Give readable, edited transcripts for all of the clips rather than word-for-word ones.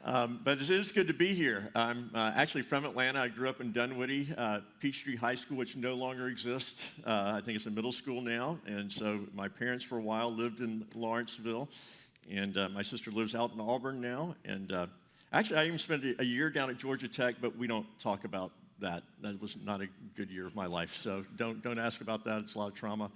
But it is good to be here. I'm actually from Atlanta. I grew up in Dunwoody, Peachtree High School, which no longer exists. I think it's a middle school now. And so my parents for a while lived in Lawrenceville. And my sister lives out in Auburn now. And actually, I even spent a year down at Georgia Tech, but we don't talk about that. That was not a good year of my life. So don't ask about that. It's a lot of trauma.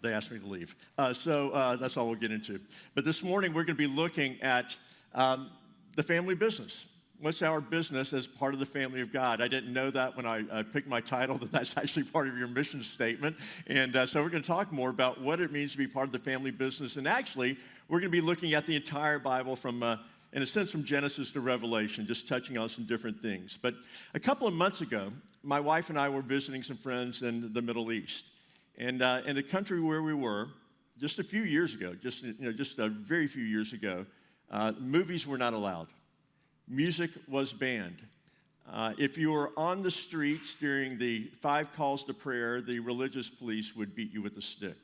They asked me to leave. So that's all we'll get into. But this morning, we're going to be looking at the family business. What's our business as part of the family of God? I didn't know that when I picked my title, that that's actually part of your mission statement. And so we're going to talk more about what it means to be part of the family business. And actually, we're going to be looking at the entire Bible from, in a sense, from Genesis to Revelation, just touching on some different things. But a couple of months ago, my wife and I were visiting some friends in the Middle East. And in the country where we were, just a few years ago, just a very few years ago, movies were not allowed. Music was banned. If you were on the streets during the 5 calls to prayer, the religious police would beat you with a stick.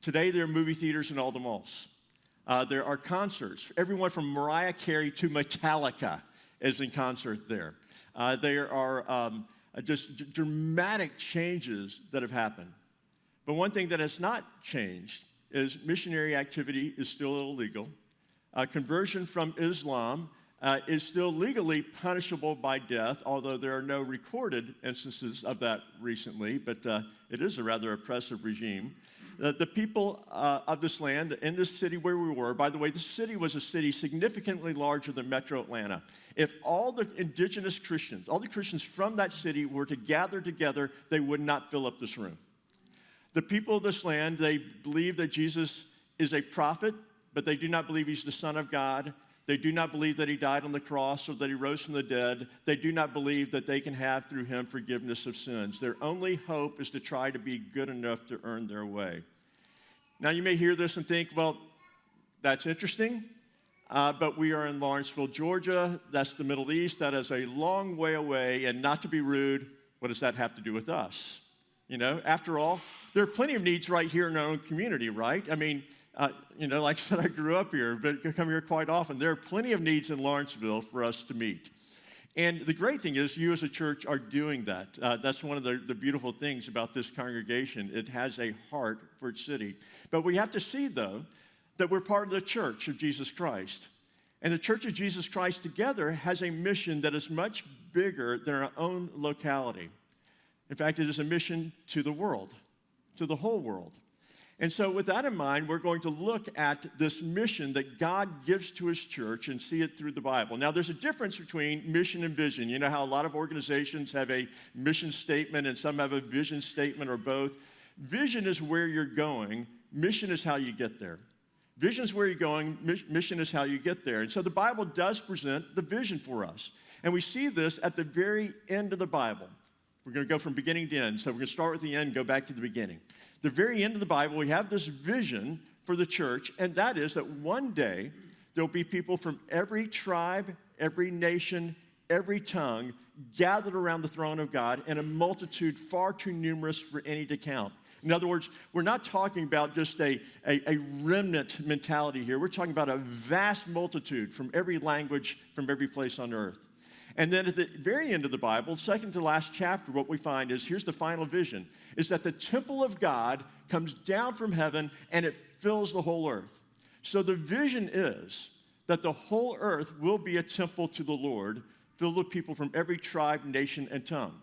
Today, there are movie theaters in all the malls. There are concerts. Everyone from Mariah Carey to Metallica is in concert there. There are just dramatic changes that have happened. But one thing that has not changed is missionary activity is still illegal. Conversion from Islam is still legally punishable by death, although there are no recorded instances of that recently, but it is a rather oppressive regime. The people of this land, in this city where we were, by the way, this city was a city significantly larger than Metro Atlanta. If all the indigenous Christians, all the Christians from that city were to gather together, they would not fill up this room. The people of this land, they believe that Jesus is a prophet, but they do not believe he's the Son of God. They do not believe that he died on the cross or that he rose from the dead. They do not believe that they can have through him forgiveness of sins. Their only hope is to try to be good enough to earn their way. Now, you may hear this and think, well, that's interesting, but we are in Lawrenceville, Georgia. That's the Middle East. That is a long way away, and not to be rude, what does that have to do with us? You know, after all, there are plenty of needs right here in our own community, right? I mean, like I said, I grew up here, but I come here quite often. There are plenty of needs in Lawrenceville for us to meet. And the great thing is you as a church are doing that. That's one of the beautiful things about this congregation. It has a heart for its city. But we have to see, though, that we're part of the church of Jesus Christ. And the Church of Jesus Christ together has a mission that is much bigger than our own locality. In fact, it is a mission to the world, to the whole world. And so with that in mind, we're going to look at this mission that God gives to his church and see it through the Bible. Now, there's a difference between mission and vision. You know how a lot of organizations have a mission statement and some have a vision statement or both. Vision is where you're going. Mission is how you get there. Vision is where you're going. Mission is how you get there. And so the Bible does present the vision for us. And we see this at the very end of the Bible. We're going to go from beginning to end. So we're going to start with the end, go back to the beginning. The very end of the Bible, we have this vision for the church, and that is that one day there'll be people from every tribe, every nation, every tongue gathered around the throne of God in a multitude far too numerous for any to count. In other words, we're not talking about just a remnant mentality here. We're talking about a vast multitude from every language, from every place on earth. And then at the very end of the Bible, second to last chapter, what we find is, here's the final vision, is that the temple of God comes down from heaven and it fills the whole earth. So the vision is that the whole earth will be a temple to the Lord, filled with people from every tribe, nation, and tongue.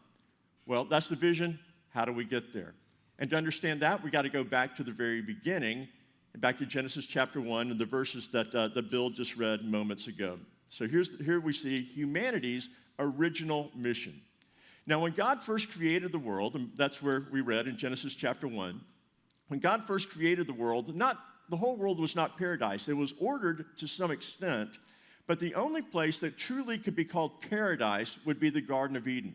Well, that's the vision. How do we get there? And to understand that, we got to go back to the very beginning, and back to Genesis chapter 1 and the verses that Bill just read moments ago. So here we see humanity's original mission. Now, when God first created the world, and that's where we read in Genesis chapter 1, when God first created the world, the whole world was not paradise. It was ordered to some extent, but the only place that truly could be called paradise would be the Garden of Eden.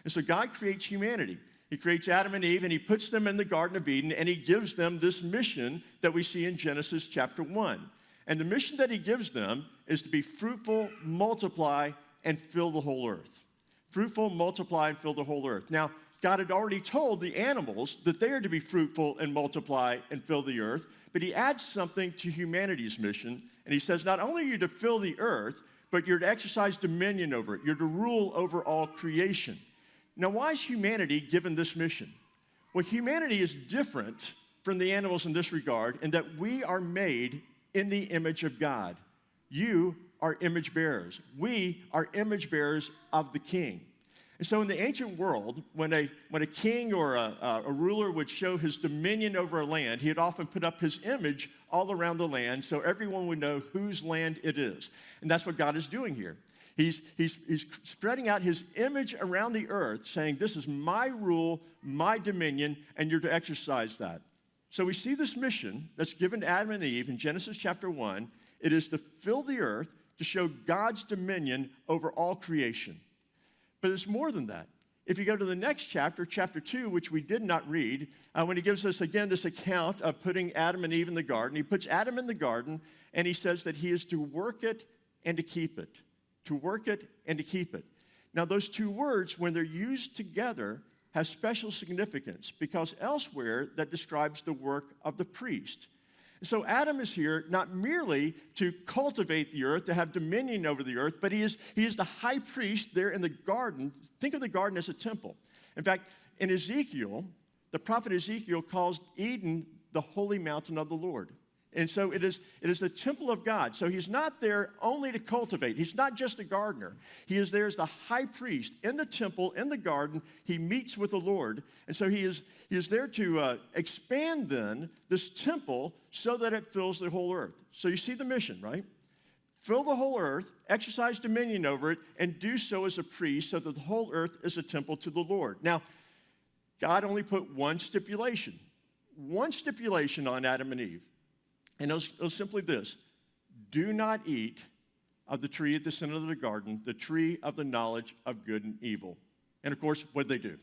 And so God creates humanity. He creates Adam and Eve, and he puts them in the Garden of Eden, and he gives them this mission that we see in Genesis chapter 1. And the mission that he gives them is to be fruitful, multiply, and fill the whole earth. Fruitful, multiply, and fill the whole earth. Now, God had already told the animals that they are to be fruitful and multiply and fill the earth, but he adds something to humanity's mission, and he says, not only are you to fill the earth, but you're to exercise dominion over it. You're to rule over all creation. Now, why is humanity given this mission? Well, humanity is different from the animals in this regard in that we are made in the image of God. You are image bearers. We are image bearers of the King. And so in the ancient world, when a king or a ruler would show his dominion over a land, he'd often put up his image all around the land so everyone would know whose land it is. And that's what God is doing here. He's spreading out his image around the earth, saying, this is my rule, my dominion, and you're to exercise that. So we see this mission that's given to Adam and Eve in Genesis chapter 1. It is to fill the earth, to show God's dominion over all creation. But it's more than that. If you go to the next chapter, chapter 2, which we did not read, when he gives us, again, this account of putting Adam and Eve in the garden, he puts Adam in the garden, and he says that he is to work it and to keep it. To work it and to keep it. Now, those two words, when they're used together, have special significance because elsewhere that describes the work of the priest. So Adam is here not merely to cultivate the earth, to have dominion over the earth, but he is the high priest there in the garden. Think of the garden as a temple. In fact, in Ezekiel, the prophet Ezekiel calls Eden the holy mountain of the Lord. And so it is the temple of God. So he's not there only to cultivate. He's not just a gardener. He is there as the high priest in the temple, in the garden. He meets with the Lord. And so he is there to expand then this temple so that it fills the whole earth. So you see the mission, right? Fill the whole earth, exercise dominion over it, and do so as a priest so that the whole earth is a temple to the Lord. Now, God only put one stipulation on Adam and Eve. And it was simply this: do not eat of the tree at the center of the garden, the tree of the knowledge of good and evil. And of course, what did they do?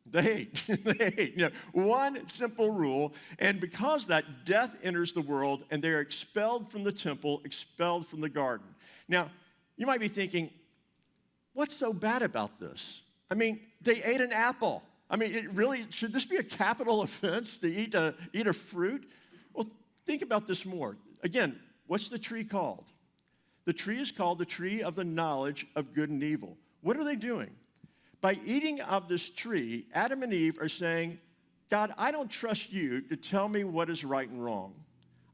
They ate. They ate. You know, one simple rule, and because that, death enters the world, and they are expelled from the temple, expelled from the garden. Now, you might be thinking, what's so bad about this? I mean, they ate an apple. I mean, should this be a capital offense to eat a fruit? Well, think about this more. Again, what's the tree called? The tree is called the tree of the knowledge of good and evil. What are they doing? By eating of this tree, Adam and Eve are saying, God, I don't trust you to tell me what is right and wrong.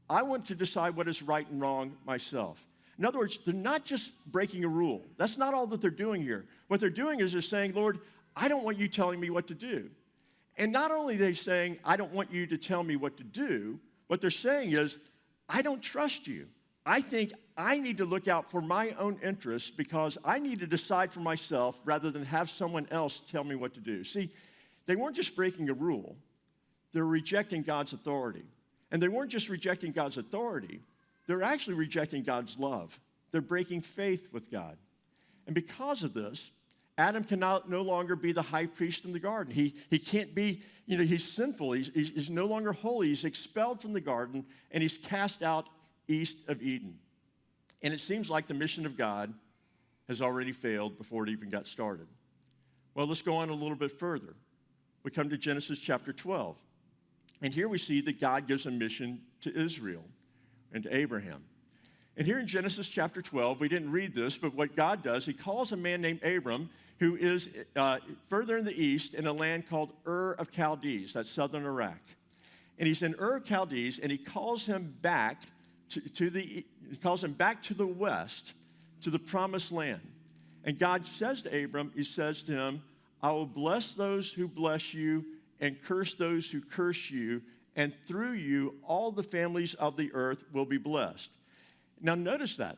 I want to decide what is right and wrong myself. In other words, they're not just breaking a rule. That's not all that they're doing here. What they're doing is they're saying, Lord, I don't want you telling me what to do. And not only are they saying, I don't want you to tell me what to do, what they're saying is, I don't trust you. I think I need to look out for my own interests because I need to decide for myself rather than have someone else tell me what to do. See, they weren't just breaking a rule. They were rejecting God's authority. And they weren't just rejecting God's authority. They're actually rejecting God's love. They're breaking faith with God. And because of this, Adam can no longer be the high priest in the garden. He can't be, he's sinful. He's no longer holy. He's expelled from the garden, and he's cast out east of Eden. And it seems like the mission of God has already failed before it even got started. Well, let's go on a little bit further. We come to Genesis chapter 12. And here we see that God gives a mission to Israel and to Abraham. And here in Genesis chapter 12, we didn't read this, but what God does, he calls a man named Abram, who is further in the east in a land called Ur of Chaldees, that's southern Iraq. And he's in Ur of Chaldees, and he calls him back to the west, to the promised land. And God says to Abram, he says to him, I will bless those who bless you and curse those who curse you, and through you all the families of the earth will be blessed. Now notice that.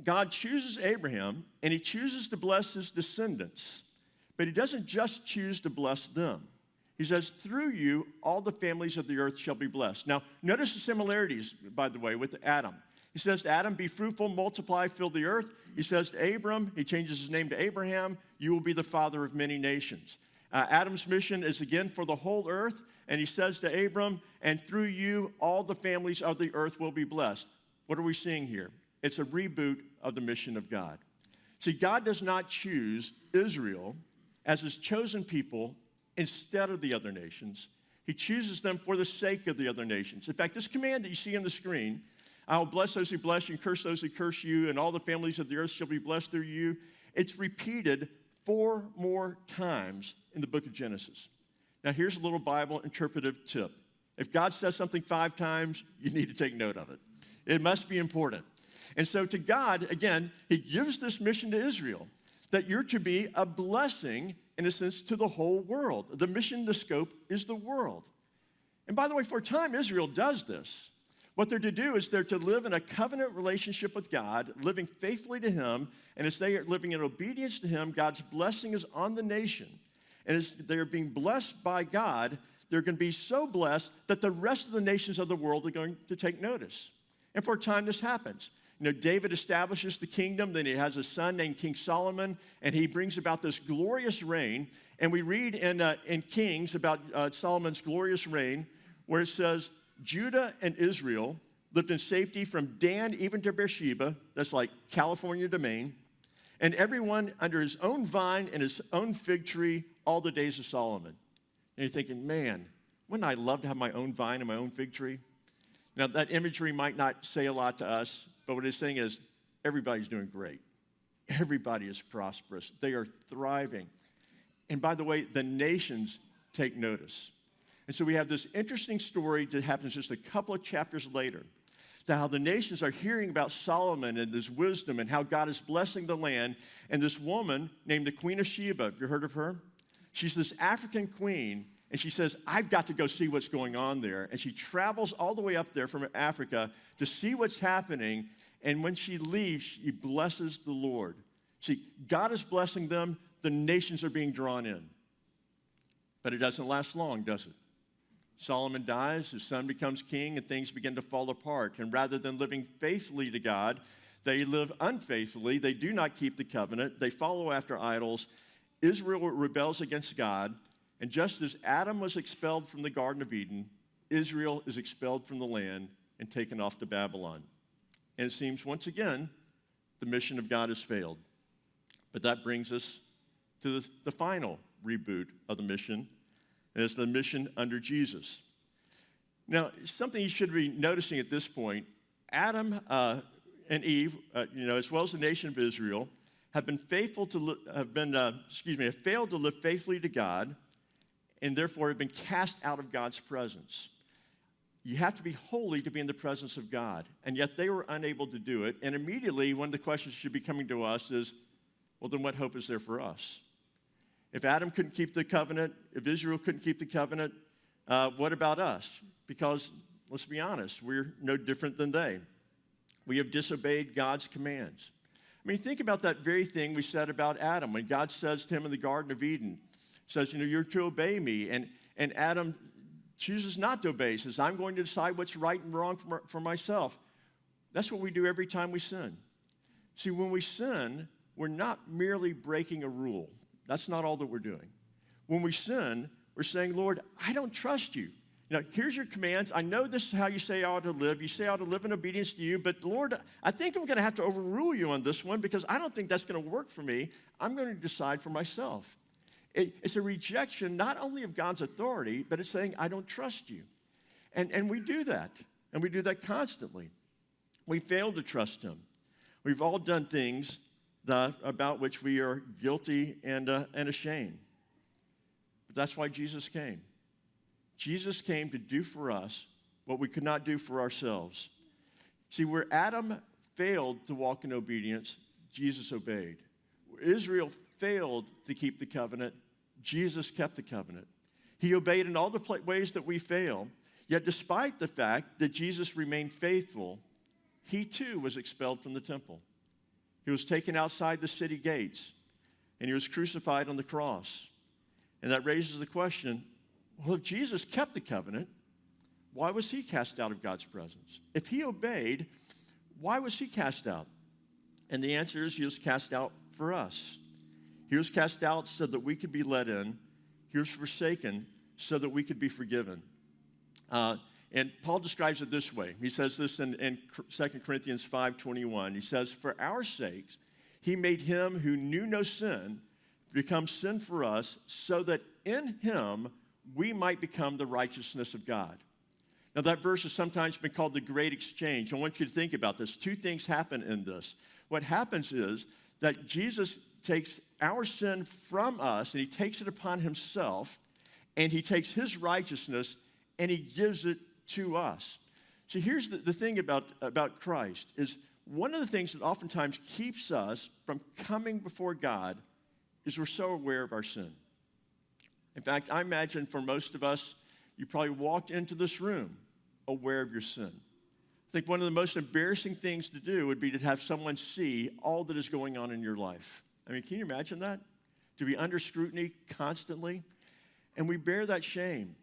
God chooses Abraham, and he chooses to bless his descendants, but he doesn't just choose to bless them. He says, through you, all the families of the earth shall be blessed. Now, notice the similarities, by the way, with Adam. He says to Adam, be fruitful, multiply, fill the earth. He says to Abram, he changes his name to Abraham, you will be the father of many nations. Adam's mission is again for the whole earth, and he says to Abram, and through you, all the families of the earth will be blessed. What are we seeing here? It's a reboot of the mission of God. See, God does not choose Israel as his chosen people instead of the other nations. He chooses them for the sake of the other nations. In fact, this command that you see on the screen, I will bless those who bless you and curse those who curse you, and all the families of the earth shall be blessed through you. It's repeated 4 more times in the book of Genesis. Now, here's a little Bible interpretive tip. If God says something 5 times, you need to take note of it. It must be important. And so to God, again, he gives this mission to Israel, that you're to be a blessing, in a sense, to the whole world. The mission, the scope, is the world. And by the way, for a time, Israel does this. What they're to do is they're to live in a covenant relationship with God, living faithfully to him, and as they are living in obedience to him, God's blessing is on the nation. And as they're being blessed by God, they're going to be so blessed that the rest of the nations of the world are going to take notice. And for a time, this happens. You know, David establishes the kingdom, then he has a son named King Solomon, and he brings about this glorious reign. And we read in Kings about Solomon's glorious reign, where it says, Judah and Israel lived in safety from Dan even to Beersheba, that's like California to Maine, and everyone under his own vine and his own fig tree all the days of Solomon. And you're thinking, man, wouldn't I love to have my own vine and my own fig tree? Now, that imagery might not say a lot to us, but what it's saying is everybody's doing great. Everybody is prosperous. They are thriving. And by the way, the nations take notice. And so we have this interesting story that happens just a couple of chapters later, that how the nations are hearing about Solomon and his wisdom and how God is blessing the land. And this woman named the Queen of Sheba, have you heard of her? She's this African queen, and she says, I've got to go see what's going on there. And she travels all the way up there from Africa to see what's happening. And when she leaves, she blesses the Lord. See, God is blessing them. The nations are being drawn in. But it doesn't last long, does it? Solomon dies, his son becomes king, and things begin to fall apart. And rather than living faithfully to God, they live unfaithfully. They do not keep the covenant. They follow after idols. Israel rebels against God. And just as Adam was expelled from the Garden of Eden, Israel is expelled from the land and taken off to Babylon. And it seems once again, the mission of God has failed. But that brings us to the final reboot of the mission, and it's the mission under Jesus. Now, something you should be noticing at this point, Adam and Eve, as well as the nation of Israel, have failed to live faithfully to God, and therefore have been cast out of God's presence. You have to be holy to be in the presence of God, and yet they were unable to do it. And immediately, one of the questions should be coming to us is, well, then what hope is there for us? If Adam couldn't keep the covenant, if Israel couldn't keep the covenant, what about us? Because, let's be honest, we're no different than they. We have disobeyed God's commands. I mean, think about that very thing we said about Adam. When God says to him in the Garden of Eden, says, you're to obey me. And Adam chooses not to obey. He says, I'm going to decide what's right and wrong for myself. That's what we do every time we sin. See, when we sin, we're not merely breaking a rule. That's not all that we're doing. When we sin, we're saying, Lord, I don't trust you. Here's your commands. I know this is how you say I ought to live. You say I ought to live in obedience to you, but Lord, I think I'm going to have to overrule you on this one because I don't think that's going to work for me. I'm going to decide for myself. It's a rejection not only of God's authority, but it's saying, I don't trust you. And we do that, and we do that constantly. We fail to trust him. We've all done things about which we are guilty and ashamed. But that's why Jesus came. Jesus came to do for us what we could not do for ourselves. See, where Adam failed to walk in obedience, Jesus obeyed. Where Israel failed to keep the covenant, Jesus kept the covenant. He obeyed in all the ways that we fail, yet despite the fact that Jesus remained faithful, he too was expelled from the temple. He was taken outside the city gates, and he was crucified on the cross. And that raises the question, well, if Jesus kept the covenant, why was he cast out of God's presence? If he obeyed, why was he cast out? And the answer is he was cast out for us. He was cast out so that we could be let in. He was forsaken so that we could be forgiven. And Paul describes it this way. He says this in 2 Corinthians 5:21. He says, for our sakes, he made him who knew no sin become sin for us so that in him we might become the righteousness of God. Now, that verse has sometimes been called the Great Exchange. I want you to think about this. Two things happen in this. What happens is that Jesus takes our sin from us, and he takes it upon himself, and he takes his righteousness, and he gives it to us. See, here's the thing about Christ, is one of the things that oftentimes keeps us from coming before God is we're so aware of our sin. In fact, I imagine for most of us, you probably walked into this room aware of your sin. I think one of the most embarrassing things to do would be to have someone see all that is going on in your life. I mean, can you imagine that? To be under scrutiny constantly? And we bear that shame.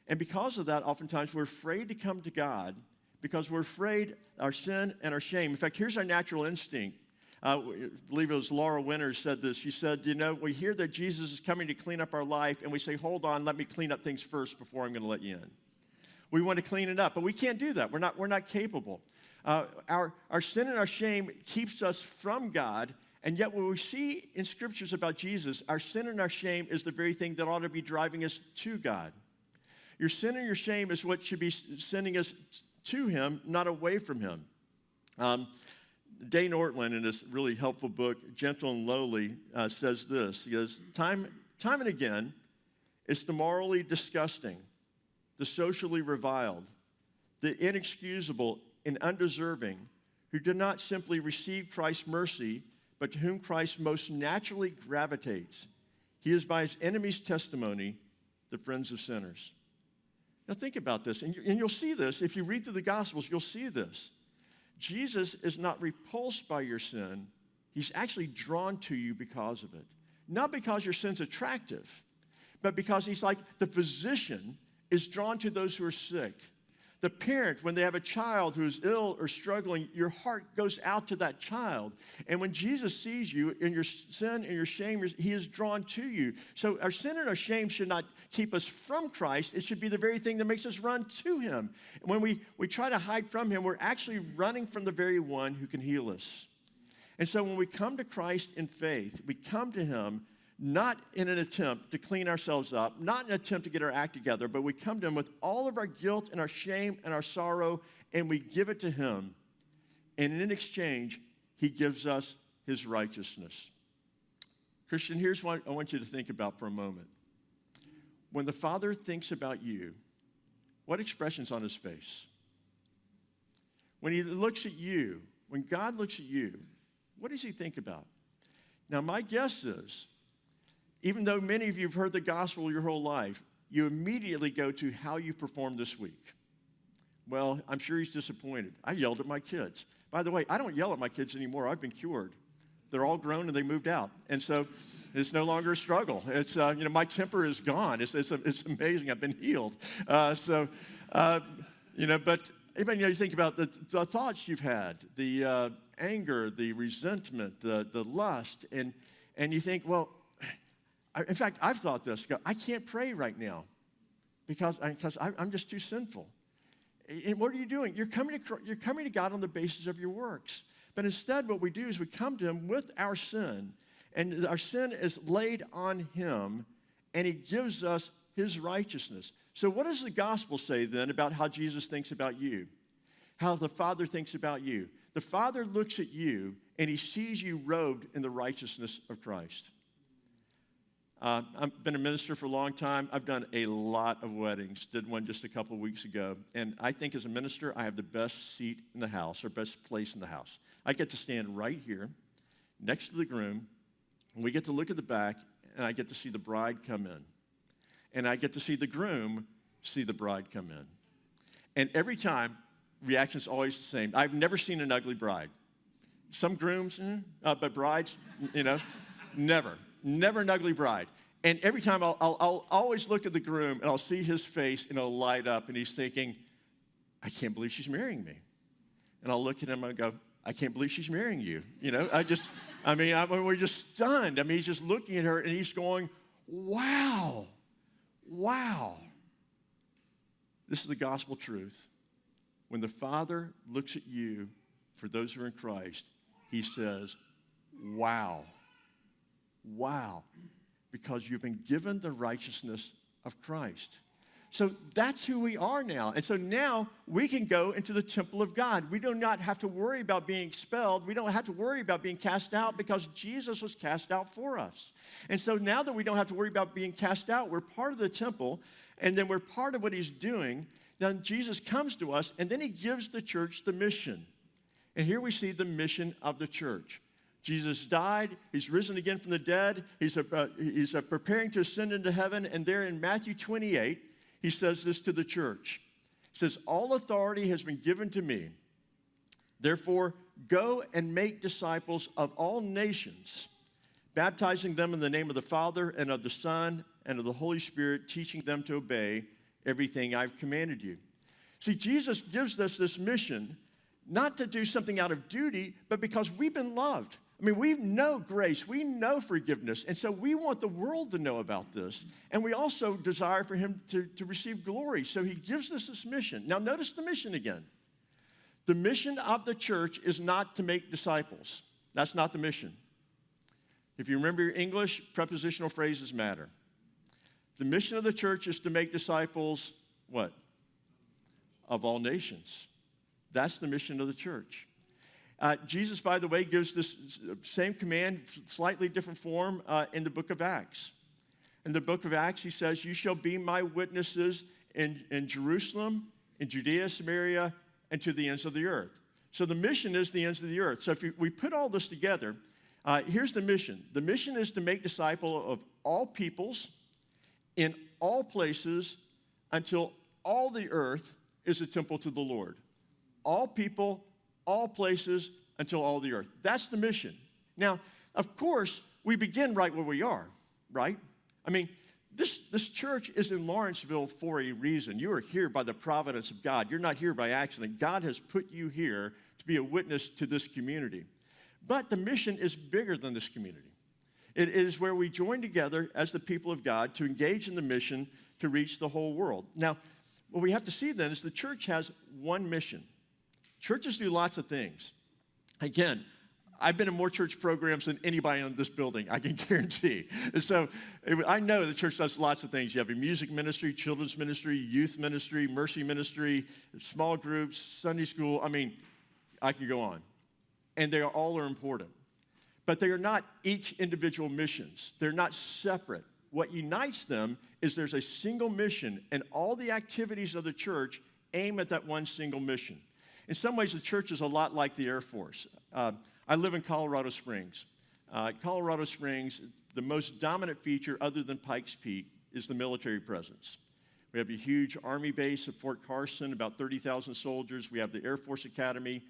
And because of that, oftentimes we're afraid to come to God because we're afraid our sin and our shame. In fact, here's our natural instinct. I believe it was Laura Winters said this. She said, we hear that Jesus is coming to clean up our life, and we say, hold on, let me clean up things first before I'm going to let you in. We want to clean it up, but we can't do that. We're not capable. Our sin and our shame keeps us from God, and yet when we see in scriptures about Jesus, our sin and our shame is the very thing that ought to be driving us to God. Your sin and your shame is what should be sending us to him, not away from him. Dane Ortland, in this really helpful book, Gentle and Lowly, says this. He goes, time and again, it's the morally disgusting, the socially reviled, the inexcusable and undeserving, who do not simply receive Christ's mercy, but to whom Christ most naturally gravitates. He is by his enemies' testimony, the friends of sinners. Now think about this, and you'll see this. If you read through the Gospels, you'll see this. Jesus is not repulsed by your sin. He's actually drawn to you because of it. Not because your sin's attractive, but because he's like the physician is drawn to those who are sick. The parent, when they have a child who is ill or struggling, your heart goes out to that child. And when Jesus sees you in your sin and your shame, he is drawn to you. So our sin and our shame should not keep us from Christ. It should be the very thing that makes us run to him. When we try to hide from him, we're actually running from the very one who can heal us. And so when we come to Christ in faith, we come to him not in an attempt to clean ourselves up, not in an attempt to get our act together, but we come to him with all of our guilt and our shame and our sorrow, and we give it to him. And in exchange, he gives us his righteousness. Christian, here's what I want you to think about for a moment. When the Father thinks about you, what expression's on his face? When he looks at you, when God looks at you, what does he think about? Now, my guess is, even though many of you have heard the gospel your whole life, you immediately go to how you performed this week. Well, I'm sure he's disappointed. I yelled at my kids. By the way, I don't yell at my kids anymore. I've been cured. They're all grown and they moved out. And so it's no longer a struggle. It's, my temper is gone. It's amazing. I've been healed. But even, you think about the thoughts you've had, the anger, the resentment, the lust, and you think, well, in fact, I've thought this. I can't pray right now because I'm just too sinful. And what are you doing? You're coming to God on the basis of your works. But instead, what we do is we come to him with our sin, and our sin is laid on him, and he gives us his righteousness. So what does the gospel say then about how Jesus thinks about you? How the Father thinks about you? The Father looks at you, and he sees you robed in the righteousness of Christ. I've been a minister for a long time. I've done a lot of weddings. Did one just a couple of weeks ago. And I think as a minister, I have the best seat in the house, or best place in the house. I get to stand right here next to the groom, and we get to look at the back, and I get to see the bride come in. And I get to see the groom see the bride come in. And every time, reaction's always the same. I've never seen an ugly bride. Some grooms, but brides, never. Never an ugly bride. And every time I'll always look at the groom and I'll see his face and it'll light up and he's thinking, I can't believe she's marrying me. And I'll look at him and go, I can't believe she's marrying you. We're just stunned. He's just looking at her and he's going, wow. This is the gospel truth. When the Father looks at you, for those who are in Christ, he says, wow. Wow, because you've been given the righteousness of Christ. So that's who we are now. And so now we can go into the temple of God. We do not have to worry about being expelled. We don't have to worry about being cast out because Jesus was cast out for us. And so now that we don't have to worry about being cast out, we're part of the temple, and then we're part of what he's doing. Then Jesus comes to us, and then he gives the church the mission. And here we see the mission of the church. Jesus died. He's risen again from the dead. He's preparing to ascend into heaven. And there in Matthew 28, he says this to the church. He says, all authority has been given to me. Therefore, go and make disciples of all nations, baptizing them in the name of the Father and of the Son and of the Holy Spirit, teaching them to obey everything I've commanded you. See, Jesus gives us this mission not to do something out of duty, but because we've been loved. I mean, we know grace, we know forgiveness, and so we want the world to know about this. And we also desire for him to receive glory. So he gives us this mission. Now notice the mission again. The mission of the church is not to make disciples. That's not the mission. If you remember your English, prepositional phrases matter. The mission of the church is to make disciples, what? Of all nations. That's the mission of the church. Jesus, by the way, gives this same command, slightly different form, in the book of Acts. In the book of Acts, he says, you shall be my witnesses in Jerusalem, in Judea, Samaria, and to the ends of the earth. So the mission is the ends of the earth. So if we put all this together, here's the mission. The mission is to make disciples of all peoples, in all places, until all the earth is a temple to the Lord. All people, all places, until all the earth. That's the mission. Now, of course, we begin right where we are, right? I mean, this church is in Lawrenceville for a reason. You are here by the providence of God. You're not here by accident. God has put you here to be a witness to this community. But the mission is bigger than this community. It is where we join together as the people of God to engage in the mission to reach the whole world. Now, what we have to see then is the church has one mission. Churches do lots of things. Again, I've been in more church programs than anybody in this building, I can guarantee. And so I know the church does lots of things. You have a music ministry, children's ministry, youth ministry, mercy ministry, small groups, Sunday school. I mean, I can go on. And they all are important. But they are not each individual missions. They're not separate. What unites them is there's a single mission, and all the activities of the church aim at that one single mission. In some ways, the church is a lot like the Air Force. I live in Colorado Springs. Colorado Springs, the most dominant feature other than Pikes Peak is the military presence. We have a huge Army base at Fort Carson, about 30,000 soldiers. We have the Air Force Academy.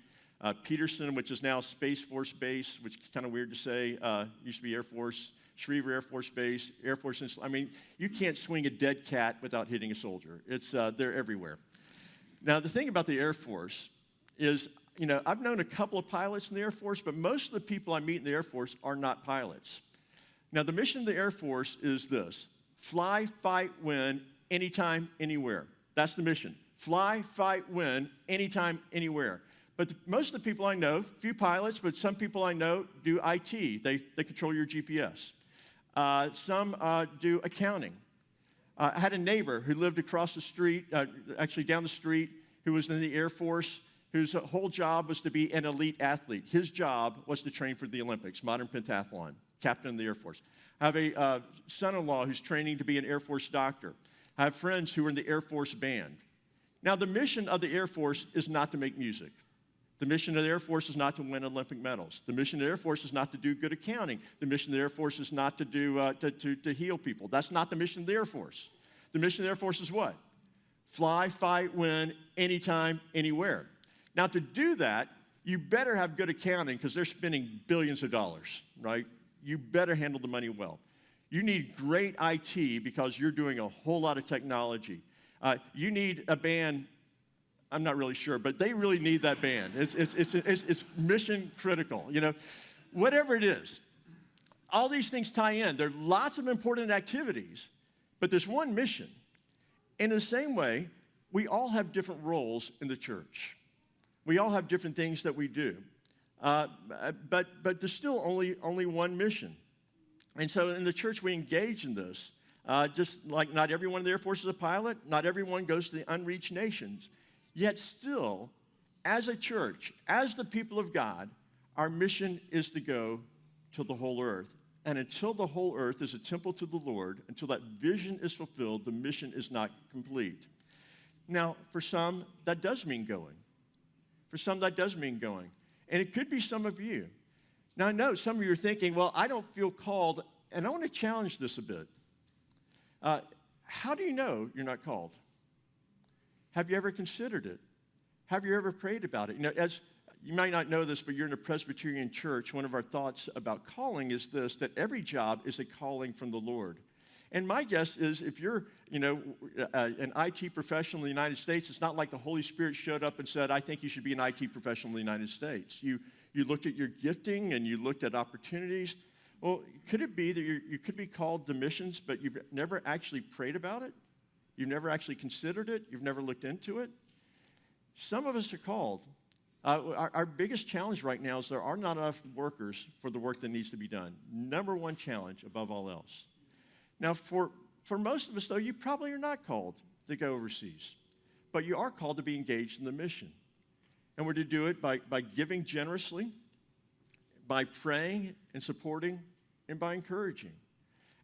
Peterson, which is now Space Force Base, which is kind of weird to say, used to be Air Force. Schriever Air Force Base, Air Force, I mean, you can't swing a dead cat without hitting a soldier. They're everywhere. Now, the thing about the Air Force is, I've known a couple of pilots in the Air Force, but most of the people I meet in the Air Force are not pilots. Now, the mission of the Air Force is this: fly, fight, win, anytime, anywhere. That's the mission. Fly, fight, win, anytime, anywhere. But most of the people I know, few pilots, but some people I know do IT. They control your GPS. Some do accounting. I had a neighbor who lived across the street, actually down the street, who was in the Air Force, whose whole job was to be an elite athlete. His job was to train for the Olympics, modern pentathlon, captain of the Air Force. I have a son-in-law who's training to be an Air Force doctor. I have friends who are in the Air Force band. Now, the mission of the Air Force is not to make music. The mission of the Air Force is not to win Olympic medals. The mission of the Air Force is not to do good accounting. The mission of the Air Force is not to do to heal people. That's not the mission of the Air Force. The mission of the Air Force is what? Fly, fight, win, anytime, anywhere. Now, to do that, you better have good accounting because they're spending billions of dollars, right? You better handle the money well. You need great IT because you're doing a whole lot of technology. You need a band. I'm not really sure, but they really need that band. It's mission critical, whatever it is. All these things tie in. There are lots of important activities, but there's one mission. In the same way, we all have different roles in the church. We all have different things that we do, but there's still only one mission. And so in the church, we engage in this. Just like not everyone in the Air Force is a pilot, not everyone goes to the unreached nations. Yet still, as a church, as the people of God, our mission is to go to the whole earth. And until the whole earth is a temple to the Lord, until that vision is fulfilled, the mission is not complete. Now, for some, that does mean going. For some, that does mean going. And it could be some of you. Now, I know some of you are thinking, well, I don't feel called, and I want to challenge this a bit. How do you know you're not called? Have you ever considered it? Have you ever prayed about it? You know, as you might not know this, but you're in a Presbyterian church. One of our thoughts about calling is this, that every job is a calling from the Lord. And my guess is if you're, an IT professional in the United States, it's not like the Holy Spirit showed up and said, I think you should be an IT professional in the United States. You looked at your gifting and you looked at opportunities. Well, could it be that you could be called to missions, but you've never actually prayed about it? You've never actually considered it? You've never looked into it? Some of us are called. Our biggest challenge right now is there are not enough workers for the work that needs to be done. Number one challenge above all else. Now, for most of us, though, you probably are not called to go overseas, but you are called to be engaged in the mission. And we're to do it by giving generously, by praying and supporting, and by encouraging.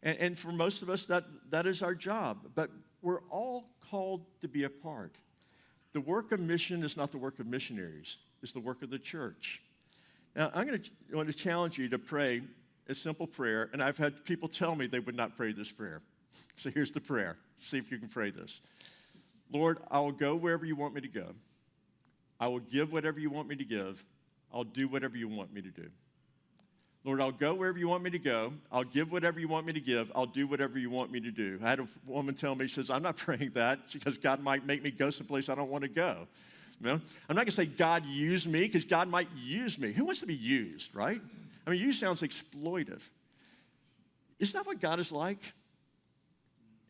And for most of us, that is our job. But we're all called to be a part. The work of mission is not the work of missionaries. It's the work of the church. Now, I'm going to challenge you to pray a simple prayer, and I've had people tell me they would not pray this prayer. So here's the prayer. See if you can pray this. Lord, I will go wherever you want me to go. I will give whatever you want me to give. I'll do whatever you want me to do. Lord, I'll go wherever you want me to go. I'll give whatever you want me to give. I'll do whatever you want me to do. I had a woman tell me, she says, I'm not praying that because God might make me go someplace I don't want to go. You know? I'm not going to say, God, use me, because God might use me. Who wants to be used, right? I mean, use sounds exploitive. Isn't that what God is like?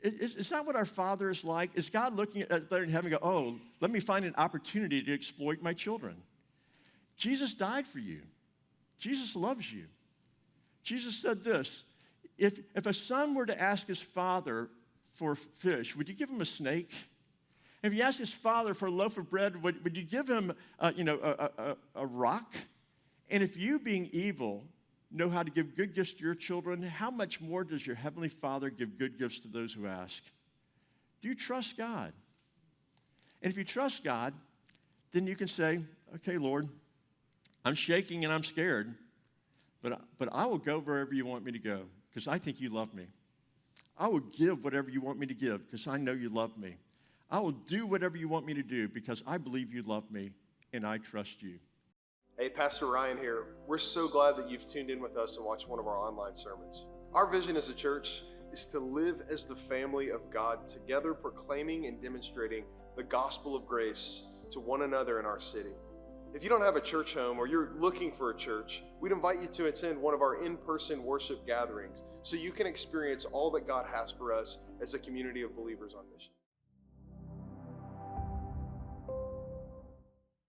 It's not what our Father is like. Is God looking at there in heaven and go, oh, let me find an opportunity to exploit my children? Jesus died for you. Jesus loves you. Jesus said this, if a son were to ask his father for fish, would you give him a snake? If he asked his father for a loaf of bread, would you give him a rock? And if you, being evil, know how to give good gifts to your children, how much more does your heavenly Father give good gifts to those who ask? Do you trust God? And if you trust God, then you can say, okay, Lord, I'm shaking and I'm scared, but I will go wherever you want me to go because I think you love me. I will give whatever you want me to give because I know you love me. I will do whatever you want me to do because I believe you love me and I trust you. Hey, Pastor Ryan here. We're so glad that you've tuned in with us and watched one of our online sermons. Our vision as a church is to live as the family of God, together proclaiming and demonstrating the gospel of grace to one another in our city. If you don't have a church home or you're looking for a church, we'd invite you to attend one of our in-person worship gatherings so you can experience all that God has for us as a community of believers on mission.